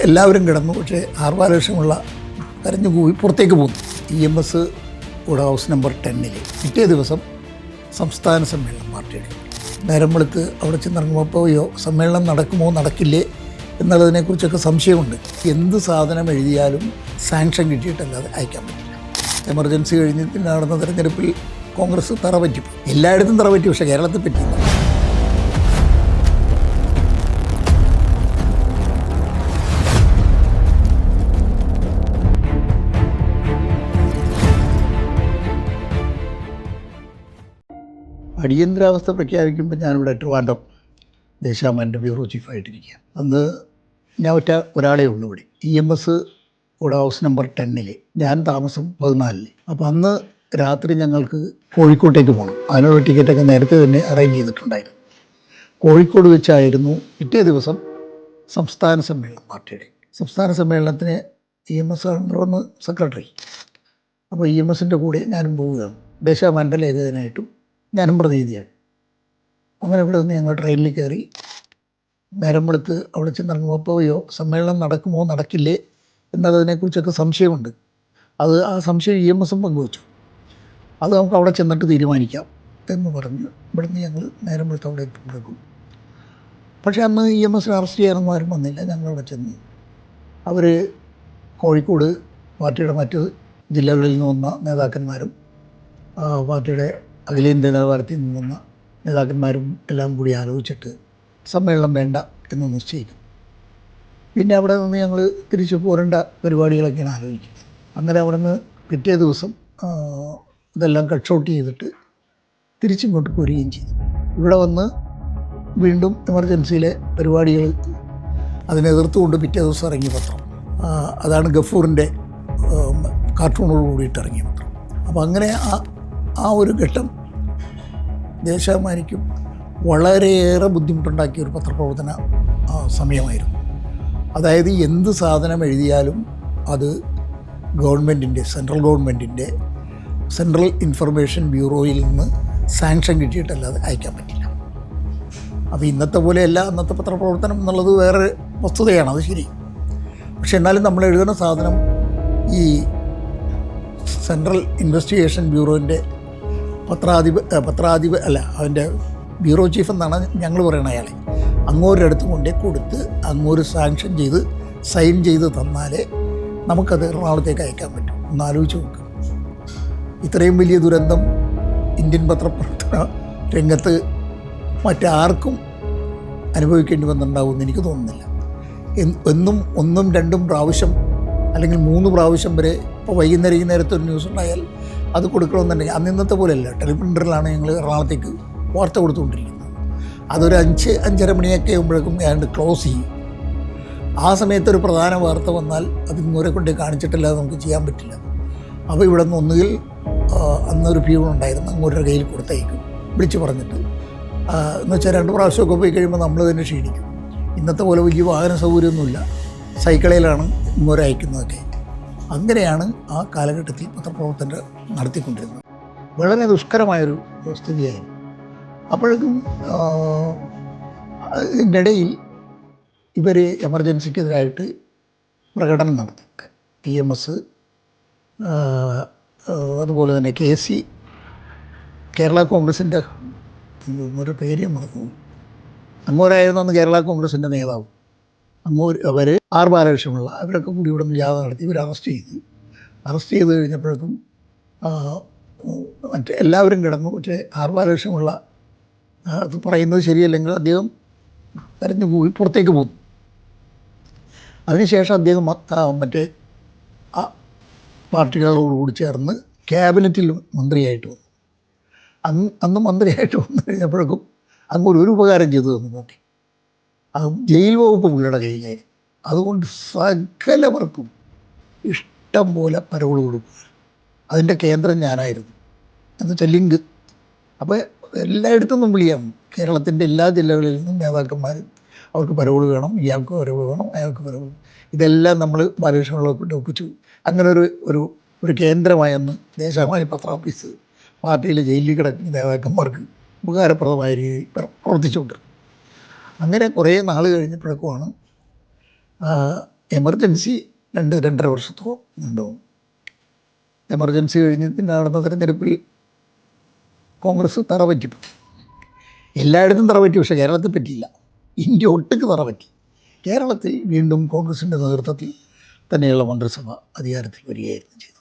എല്ലാവരും കിടന്നു. പക്ഷേ ആർഭാലക്ഷമുള്ള കരഞ്ഞു പോയി പുറത്തേക്ക് പോന്നു. EMS കൂടെ ഹൗസ് നമ്പർ 10 പിറ്റേ ദിവസം സംസ്ഥാന സമ്മേളനം പാർട്ടിയുടെ നേരം വെളുത്ത് അവിടെ ചെന്നിറങ്ങുമ്പോൾ സമ്മേളനം നടക്കുമോ നടക്കില്ലേ എന്നുള്ളതിനെക്കുറിച്ചൊക്കെ സംശയമുണ്ട്. എന്ത് സാധനം എഴുതിയാലും സാങ്ഷൻ കിട്ടിയിട്ടല്ലാതെ അയക്കാൻ പറ്റില്ല. എമർജൻസി കഴിഞ്ഞ് പിന്നെ നടന്ന തെരഞ്ഞെടുപ്പിൽ കോൺഗ്രസ് തറ പറ്റി, എല്ലായിടത്തും തറ പറ്റി, പക്ഷേ കേരളത്തിൽ പറ്റിയില്ല. അടിയന്തരാവസ്ഥ പ്രഖ്യാപിക്കുമ്പോൾ ഞാനിവിടെ ട്രിവാൻഡ്രം ദേശാമാൻ്റെ ബ്യൂറോ ചീഫായിട്ടിരിക്കുക. അന്ന് ഞാൻ ഒരാളേ ഉള്ളൂ ഇവിടെ. EMS കൂടെ ഹൗസ് നമ്പർ 10 ഞാൻ താമസം 14. അപ്പോൾ അന്ന് രാത്രി ഞങ്ങൾക്ക് കോഴിക്കോട്ടേക്ക് പോകണം. അതിനുള്ള ടിക്കറ്റൊക്കെ നേരത്തെ തന്നെ അറേഞ്ച് ചെയ്തിട്ടുണ്ടായിരുന്നു. കോഴിക്കോട് വെച്ചായിരുന്നു പിറ്റേ ദിവസം സംസ്ഥാന സമ്മേളനം പാർട്ടിയുടെ. സംസ്ഥാന സമ്മേളനത്തിന് EMS ആണ് സെക്രട്ടറി. അപ്പോൾ EMSൻ്റെ കൂടെ ഞാനും പോവുകയാണ്. ദേശാമാൻ്റെ ലേഖകനായിട്ടും ഞാനും പ്രതിനിധിയാണ്. അങ്ങനെ ഇവിടെ നിന്ന് ഞങ്ങൾ ട്രെയിനിൽ കയറി നേരം വെളുത്ത് അവിടെ ചെന്നിറങ്ങുമ്പോൾ സമ്മേളനം നടക്കുമോ നടക്കില്ലേ എന്നതിനെക്കുറിച്ചൊക്കെ സംശയമുണ്ട്. ആ സംശയം EMS പങ്കുവച്ചു. അത് നമുക്ക് അവിടെ ചെന്നിട്ട് തീരുമാനിക്കാം എന്ന് പറഞ്ഞ് ഇവിടുന്ന് ഞങ്ങൾ നേരം വെളുത്ത് അവിടെ എത്തുമ്പോഴേക്കും. പക്ഷേ അന്ന് EMS അറസ്റ്റ് ചെയ്യാനൊന്നും ആരും വന്നില്ല. ഞങ്ങളവിടെ ചെന്ന് അവർ കോഴിക്കോട് പാർട്ടിയുടെ മറ്റ് ജില്ലകളിൽ നിന്ന് വന്ന നേതാക്കന്മാരും പാർട്ടിയുടെ അഖിലേന്ത്യാ നിലവാരത്തിൽ നിന്ന നേതാക്കന്മാരും എല്ലാം കൂടി ആലോചിച്ചിട്ട് സമ്മേളനം വേണ്ട എന്ന് നിശ്ചയിക്കും. പിന്നെ അവിടെ നിന്ന് ഞങ്ങൾ തിരിച്ചു പോരേണ്ട പരിപാടികളൊക്കെയാണ് ആലോചിക്കുന്നത്. അങ്ങനെ അവിടെ നിന്ന് പിറ്റേ ദിവസം ഇതെല്ലാം കട്ട് ഔട്ട് ചെയ്തിട്ട് തിരിച്ചിങ്ങോട്ട് പോരുകയും ചെയ്തു. ഇവിടെ വന്ന് വീണ്ടും എമർജൻസിയിലെ പരിപാടികൾ അതിനെതിർത്തുകൊണ്ട് പിറ്റേ ദിവസം ഇറങ്ങിയ പത്രം അതാണ് ഗഫൂറിൻ്റെ കാർട്ടൂണോട് കൂടിയിട്ട് ഇറങ്ങിയ പത്രം. അപ്പോൾ അങ്ങനെ ആ ഒരു ഘട്ടം ദേശാഭിമാനിക്കും വളരെയേറെ ബുദ്ധിമുട്ടുണ്ടാക്കിയ ഒരു പത്രപ്രവർത്തന സമയമായിരുന്നു. അതായത് എന്ത് സാധനം എഴുതിയാലും അത് ഗവൺമെൻറ്റിൻ്റെ സെൻട്രൽ ഇൻഫർമേഷൻ ബ്യൂറോയിൽ നിന്ന് സാങ്ഷൻ കിട്ടിയിട്ടല്ലാതെ അയക്കാൻ പറ്റില്ല. അപ്പോൾ ഇന്നത്തെ പോലെയല്ല അന്നത്തെ പത്രപ്രവർത്തനം എന്നുള്ളത് വേറെ വസ്തുതയാണ്, അത് ശരി. പക്ഷെ എന്നാലും നമ്മൾ എഴുതുന്ന സാധനം ഈ സെൻട്രൽ ഇൻവെസ്റ്റിഗേഷൻ ബ്യൂറോൻ്റെ അതിൻ്റെ ബ്യൂറോ ചീഫ് എന്നാണ് ഞങ്ങൾ പറയണ അയാളെ, അങ്ങോരുടെ അടുത്ത് കൊണ്ടേ കൊടുത്ത് അങ്ങോട്ട് സാങ്ഷൻ ചെയ്ത് സൈൻ ചെയ്ത് തന്നാലേ നമുക്കത് എറണാകുളത്തേക്ക് അയക്കാൻ പറ്റും. ഒന്ന് ആലോചിച്ച് നോക്കുക. ഇത്രയും വലിയ ദുരന്തം ഇന്ത്യൻ പത്രപ്രവർത്തന രംഗത്ത് മറ്റാർക്കും അനുഭവിക്കേണ്ടി വന്നിട്ടുണ്ടാവുമെന്ന് എനിക്ക് തോന്നുന്നില്ല. ഒന്നും രണ്ടും പ്രാവശ്യം അല്ലെങ്കിൽ 3 പ്രാവശ്യം വരെ ഇപ്പോൾ വൈകുന്നേരത്തെ ഒരു ന്യൂസ് ഉണ്ടായാൽ അത് കൊടുക്കണമെന്നുണ്ടെങ്കിൽ ഇന്നത്തെ പോലെയല്ല. ടെലിപ്രിൻ്ററിലാണ് ഞങ്ങൾ എറണാകുളത്തേക്ക് വാർത്ത കൊടുത്തുകൊണ്ടിരിക്കുന്നത്. അതൊരു 5-5:30 മണിയൊക്കെ ആകുമ്പോഴേക്കും ഏതാണ്ട് ക്ലോസ് ചെയ്യും. ആ സമയത്തൊരു പ്രധാന വാർത്ത വന്നാൽ അത് ഇങ്ങോരെ കൊണ്ട് കാണിച്ചിട്ടില്ലാതെ നമുക്ക് ചെയ്യാൻ പറ്റില്ല. അപ്പോൾ ഇവിടെ നിന്ന് ഒന്നുകിൽ അന്നൊരു പ്യൂൺ ഉണ്ടായിരുന്നു, അങ്ങോട്ടൊരു കയ്യിൽ കൊടുത്തയക്കും വിളിച്ച് പറഞ്ഞിട്ട്. എന്ന് വെച്ചാൽ 2 പ്രാവശ്യമൊക്കെ പോയി കഴിയുമ്പോൾ നമ്മൾ തന്നെ ക്ഷീണിക്കും. ഇന്നത്തെ പോലെ വലിയ വാഹന സൗകര്യമൊന്നുമില്ല, സൈക്കിളിലാണ് ഇങ്ങോട്ട് അയക്കുന്നതൊക്കെ. അങ്ങനെയാണ് ആ കാലഘട്ടത്തിൽ പത്രപ്രവർത്തനം നടത്തിക്കൊണ്ടിരുന്നത്. വളരെ ദുഷ്കരമായൊരു സ്ഥിതിയായിരുന്നു. അപ്പോഴേക്കും ഇതിനിടയിൽ ഇവർ എമർജൻസിക്കെതിരായിട്ട് പ്രകടനം നടത്തി. EMS അതുപോലെ തന്നെ KC കേരള കോൺഗ്രസിൻ്റെ ഒരു പേര് മറന്നു, അങ്ങോരായിരുന്നു അന്ന് കേരള കോൺഗ്രസിൻ്റെ നേതാവ്. അവർ ആർഭാലക്ഷമുള്ള അവരൊക്കെ കൂടി ഇവിടെ നിന്ന് ജാഥ നടത്തി. ഇവർ അറസ്റ്റ് ചെയ്ത് കഴിഞ്ഞപ്പോഴേക്കും എല്ലാവരും കിടന്നു. പക്ഷേ ആർഭാലക്ഷമുള്ള അത് പറയുന്നത് ശരിയല്ലെങ്കിൽ അദ്ദേഹം കരഞ്ഞു പോയി പുറത്തേക്ക് പോകും. അതിനുശേഷം അദ്ദേഹം പാർട്ടികളോടുകൂടി ചേർന്ന് ക്യാബിനറ്റിൽ മന്ത്രിയായിട്ട് വന്നു. അന്ന് മന്ത്രിയായിട്ട് വന്നു കഴിഞ്ഞപ്പോഴേക്കും ഒരു ഉപകാരം ചെയ്തു തന്നു നോക്കി. അത് ജയിൽ വകുപ്പ് പുള്ളിയുടെ കഴിഞ്ഞ്, അതുകൊണ്ട് സകലവർക്കും ഇഷ്ടം പോലെ പരോൾ കൊടുക്കുക. അതിൻ്റെ കേന്ദ്രം ഞാനായിരുന്നു. എന്നുവെച്ചാൽ ലിങ്ക്. അപ്പോൾ എല്ലായിടത്തുനിന്നും വിളിയാണ്. കേരളത്തിൻ്റെ എല്ലാ ജില്ലകളിൽ നിന്നും നേതാക്കന്മാർ അവർക്ക് പരോൾ വേണം, ഇയാൾക്ക് പരോൾ വേണം, അയാൾക്ക് പരോൾ. ഇതെല്ലാം നമ്മൾ ബാലകൃഷ്ണപിള്ളയെ ഒപ്പിച്ചു. അങ്ങനെ ഒരു കേന്ദ്രമായെന്ന് ദേശാഭിമാനി പത്രാഫീസ് പാർട്ടിയിലെ ജയിലിൽ കിടക്കുന്ന നേതാക്കന്മാർക്ക് ഉപകാരപ്രദമായ രീതിയിൽ പ്രവർത്തിച്ചുകൊണ്ട്. അങ്ങനെ കുറേ നാൾ കഴിഞ്ഞപ്പോഴേക്കുമാണ് എമർജൻസി 2-2.5 വർഷത്തോളം ഉണ്ടാവും. എമർജൻസി കഴിഞ്ഞ് പിന്നെ നടന്ന തെരഞ്ഞെടുപ്പിൽ കോൺഗ്രസ് തറപറ്റി. എല്ലായിടത്തും തറപറ്റി, പക്ഷേ കേരളത്തിൽ പറ്റിയില്ല. ഇന്ത്യ ഒട്ടുക്ക് തറപറ്റി. കേരളത്തിൽ വീണ്ടും കോൺഗ്രസിൻ്റെ നേതൃത്വത്തിൽ തന്നെയുള്ള മന്ത്രിസഭ അധികാരത്തിൽ വരികയായിരുന്നു ചെയ്തത്.